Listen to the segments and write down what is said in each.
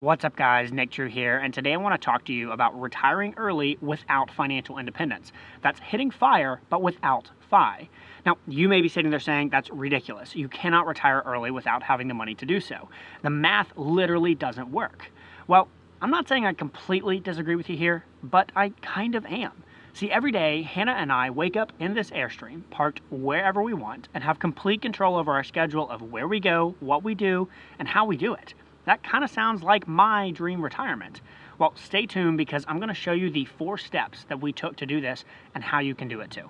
What's up guys, Nick Drew here, and today I want to talk to you about retiring early without financial independence. That's hitting FIRE, but without FI. Now, you may be sitting there saying that's ridiculous. You cannot retire early without having the money to do so. The math literally doesn't work. Well, I'm not saying I completely disagree with you here, but I kind of am. See, every day, Hannah and I wake up in this Airstream, parked wherever we want, and have complete control over our schedule of where we go, what we do, and how we do it. That kind of sounds like my dream retirement. Well, stay tuned because I'm going to show you the 4 steps that we took to do this and how you can do it too.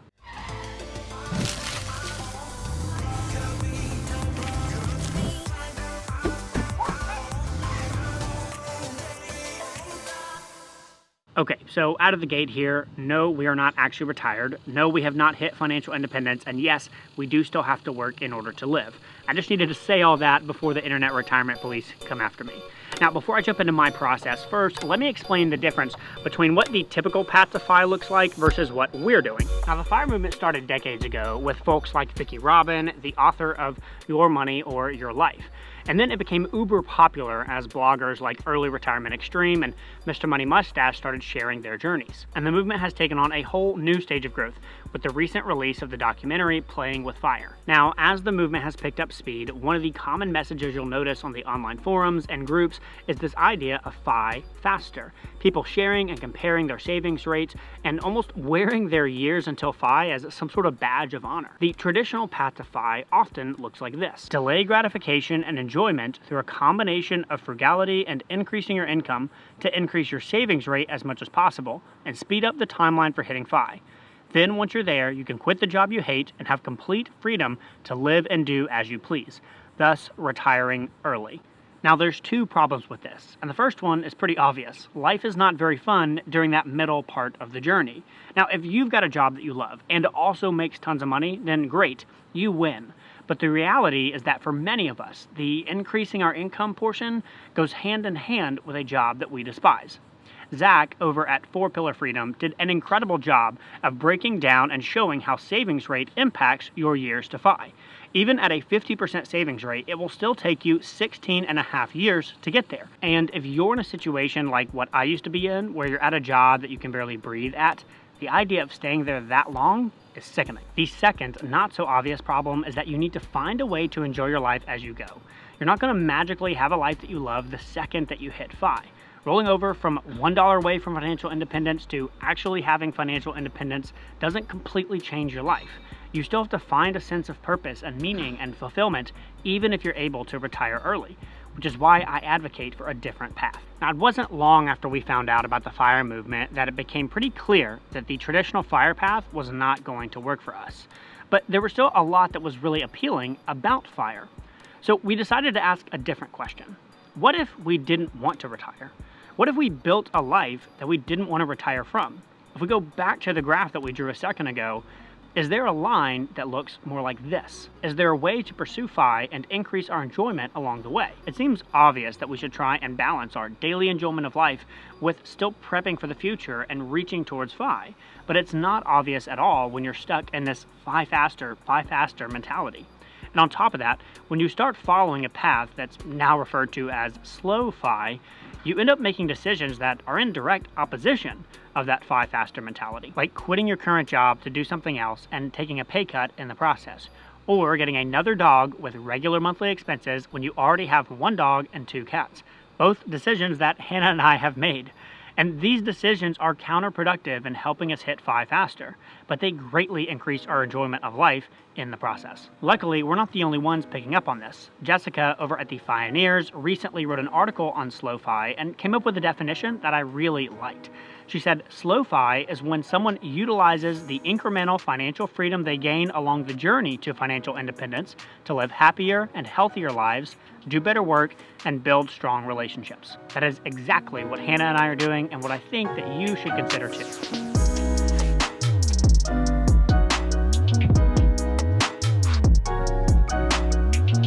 Okay, so out of the gate here, no, we are not actually retired. No, we have not hit financial independence. And yes, we do still have to work in order to live. I just needed to say all that before the internet retirement police come after me. Now, before I jump into my process, first, let me explain the difference between what the typical path to FI looks like versus what we're doing. Now, the FIRE movement started decades ago with folks like Vicki Robin, the author of Your Money or Your Life. And then it became uber popular as bloggers like Early Retirement Extreme and Mr. Money Mustache started sharing their journeys. And the movement has taken on a whole new stage of growth with the recent release of the documentary Playing with FIRE. Now, as the movement has picked up speed, one of the common messages you'll notice on the online forums and groups is this idea of FI faster. People sharing and comparing their savings rates and almost wearing their years until FI as some sort of badge of honor. The traditional path to FI often looks like this: delay gratification and enjoyment through a combination of frugality and increasing your income to increase your savings rate as much as possible and speed up the timeline for hitting FI. Then once you're there, you can quit the job you hate and have complete freedom to live and do as you please, thus retiring early. Now there's 2 problems with this, and the first one is pretty obvious. Life is not very fun during that middle part of the journey. Now if you've got a job that you love and also makes tons of money, then great, you win. But the reality is that for many of us, the increasing our income portion goes hand in hand with a job that we despise. Zach over at 4 Pillar Freedom did an incredible job of breaking down and showing how savings rate impacts your years to FI. Even at a 50% savings rate, it will still take you 16 and a half years to get there. And if you're in a situation like what I used to be in, where you're at a job that you can barely breathe at, the idea of staying there that long is sickening. The second, not so obvious problem is that you need to find a way to enjoy your life as you go. You're not going to magically have a life that you love the second that you hit FI. Rolling over from $1 away from financial independence to actually having financial independence doesn't completely change your life. You still have to find a sense of purpose and meaning and fulfillment even if you're able to retire early, which is why I advocate for a different path. Now, it wasn't long after we found out about the FIRE movement that it became pretty clear that the traditional FIRE path was not going to work for us. But there was still a lot that was really appealing about FIRE. So we decided to ask a different question. What if we didn't want to retire? What if we built a life that we didn't want to retire from? If we go back to the graph that we drew a second ago, is there a line that looks more like this? Is there a way to pursue FI and increase our enjoyment along the way? It seems obvious that we should try and balance our daily enjoyment of life with still prepping for the future and reaching towards FI, but it's not obvious at all when you're stuck in this FI faster mentality. And on top of that, when you start following a path that's now referred to as slow FI, you end up making decisions that are in direct opposition of that FI faster mentality, like quitting your current job to do something else and taking a pay cut in the process, or getting another dog with regular monthly expenses when you already have 1 dog and 2 cats. Both decisions that Hannah and I have made. And these decisions are counterproductive in helping us hit FI faster, but they greatly increase our enjoyment of life in the process. Luckily, we're not the only ones picking up on this. Jessica over at the Fioneers recently wrote an article on slow FI and came up with a definition that I really liked. She said, slow FI is when someone utilizes the incremental financial freedom they gain along the journey to financial independence to live happier and healthier lives, do better work, and build strong relationships. That is exactly what Hannah and I are doing and what I think that you should consider too.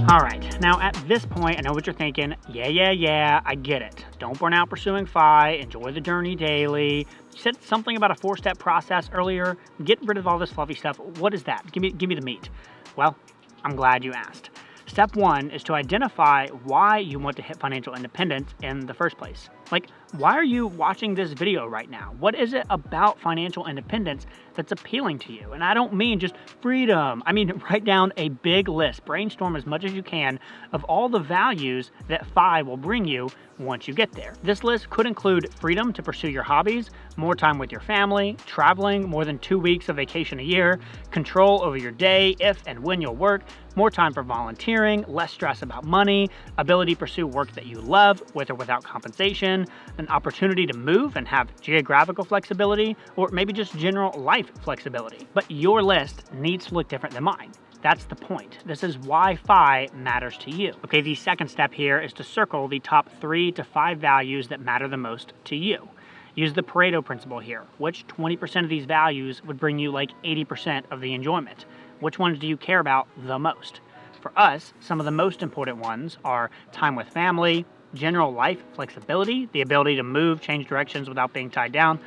All right, now at this point, I know what you're thinking. Yeah, I get it. Don't burn out pursuing FI, enjoy the journey daily. You said something about a 4-step process earlier. Get rid of all this fluffy stuff. What is that? Give me the meat. Well, I'm glad you asked. Step 1 is to identify why you want to hit financial independence in the first place. Like, why are you watching this video right now? What is it about financial independence that's appealing to you? And I don't mean just freedom. I mean, write down a big list, brainstorm as much as you can of all the values that FI will bring you once you get there. This list could include freedom to pursue your hobbies, more time with your family, traveling more than 2 weeks of vacation a year, control over your day, if and when you'll work, more time for volunteering, less stress about money, ability to pursue work that you love, with or without compensation, an opportunity to move and have geographical flexibility, or maybe just general life flexibility. But your list needs to look different than mine. That's the point. This is why FI matters to you. Okay, the second step here is to circle the top 3 to 5 values that matter the most to you. Use the Pareto principle here. Which 20% of these values would bring you like 80% of the enjoyment? Which ones do you care about the most? For us, some of the most important ones are time with family, general life flexibility, the ability to move, change directions without being tied down,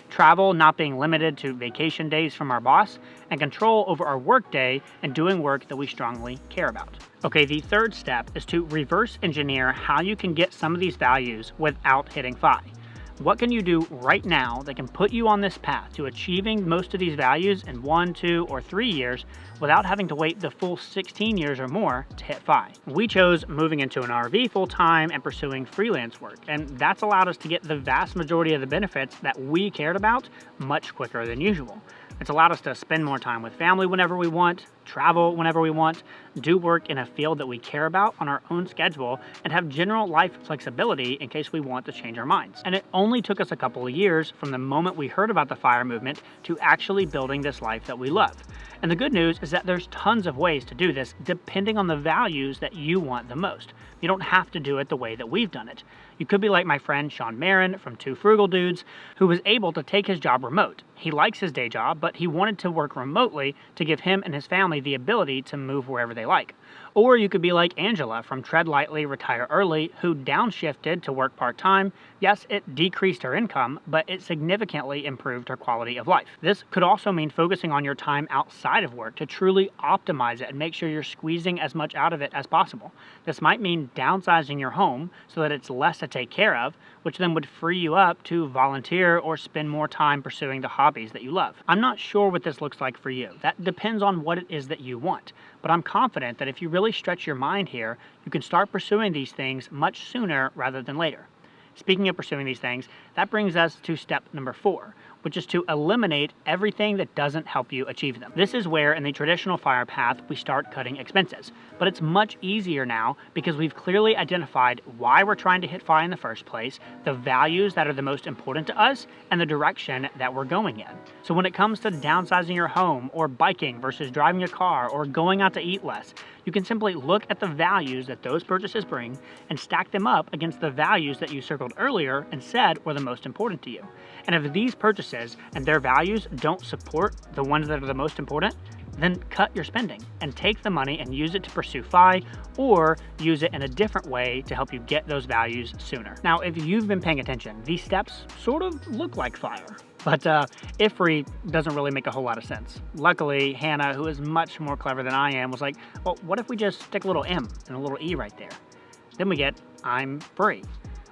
travel not being limited to vacation days from our boss, and control over our work day and doing work that we strongly care about. Okay, the third step is to reverse engineer how you can get some of these values without hitting FI. What can you do right now that can put you on this path to achieving most of these values in 1, 2, or 3 years without having to wait the full 16 years or more to hit FI? We chose moving into an RV full-time and pursuing freelance work, and that's allowed us to get the vast majority of the benefits that we cared about much quicker than usual. It's allowed us to spend more time with family whenever we want, travel whenever we want, do work in a field that we care about on our own schedule, and have general life flexibility in case we want to change our minds. And it only took us a couple of years from the moment we heard about the FIRE movement to actually building this life that we love. And the good news is that there's tons of ways to do this depending on the values that you want the most. You don't have to do it the way that we've done it. You could be like my friend Sean Marin from Two Frugal Dudes, who was able to take his job remote. He likes his day job, but he wanted to work remotely to give him and his family the ability to move wherever they like. Or you could be like Angela from Tread Lightly, Retire Early, who downshifted to work part-time. Yes, it decreased her income, but it significantly improved her quality of life. This could also mean focusing on your time outside of work to truly optimize it and make sure you're squeezing as much out of it as possible. This might mean downsizing your home so that it's less to take care of, which then would free you up to volunteer or spend more time pursuing the hobbies that you love. I'm not sure what this looks like for you. That depends on what it is that you want. But I'm confident that if you really stretch your mind here, you can start pursuing these things much sooner rather than later. Speaking of pursuing these things, that brings us to step number 4, which is to eliminate everything that doesn't help you achieve them. This is where, in the traditional FIRE path, we start cutting expenses. But it's much easier now because we've clearly identified why we're trying to hit FIRE in the first place, the values that are the most important to us, and the direction that we're going in. So when it comes to downsizing your home, or biking versus driving a car, or going out to eat less, you can simply look at the values that those purchases bring and stack them up against the values that you circled earlier and said were the most important to you. And if these purchases and their values don't support the ones that are the most important, then cut your spending and take the money and use it to pursue FI, or use it in a different way to help you get those values sooner. Now, if you've been paying attention, these steps sort of look like FIRE. But IFRI doesn't really make a whole lot of sense. Luckily, Hannah, who is much more clever than I am, was like, well, what if we just stick a little M and a little E right there? Then we get I'm free,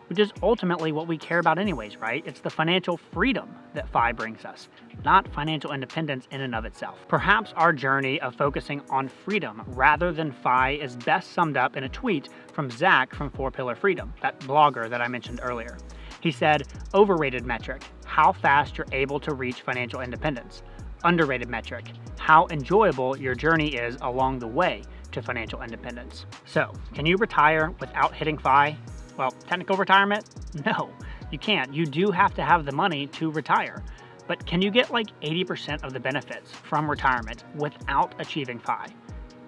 which is ultimately what we care about anyways, right? It's the financial freedom that FI brings us, not financial independence in and of itself. Perhaps our journey of focusing on freedom rather than FI is best summed up in a tweet from Zach from 4 Pillar Freedom, that blogger that I mentioned earlier. He said, overrated metric, how fast you're able to reach financial independence. Underrated metric, how enjoyable your journey is along the way to financial independence. So, can you retire without hitting FI? Well, technical retirement? No, you can't. You do have to have the money to retire. But can you get like 80% of the benefits from retirement without achieving FI?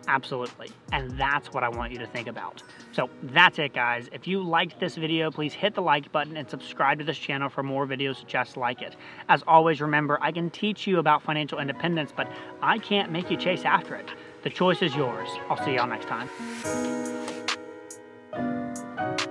Absolutely. And that's what I want you to think about. So that's it, guys. If you liked this video, please hit the like button and subscribe to this channel for more videos just like it. As always, remember, I can teach you about financial independence, but I can't make you chase after it. The choice is yours. I'll see y'all next time.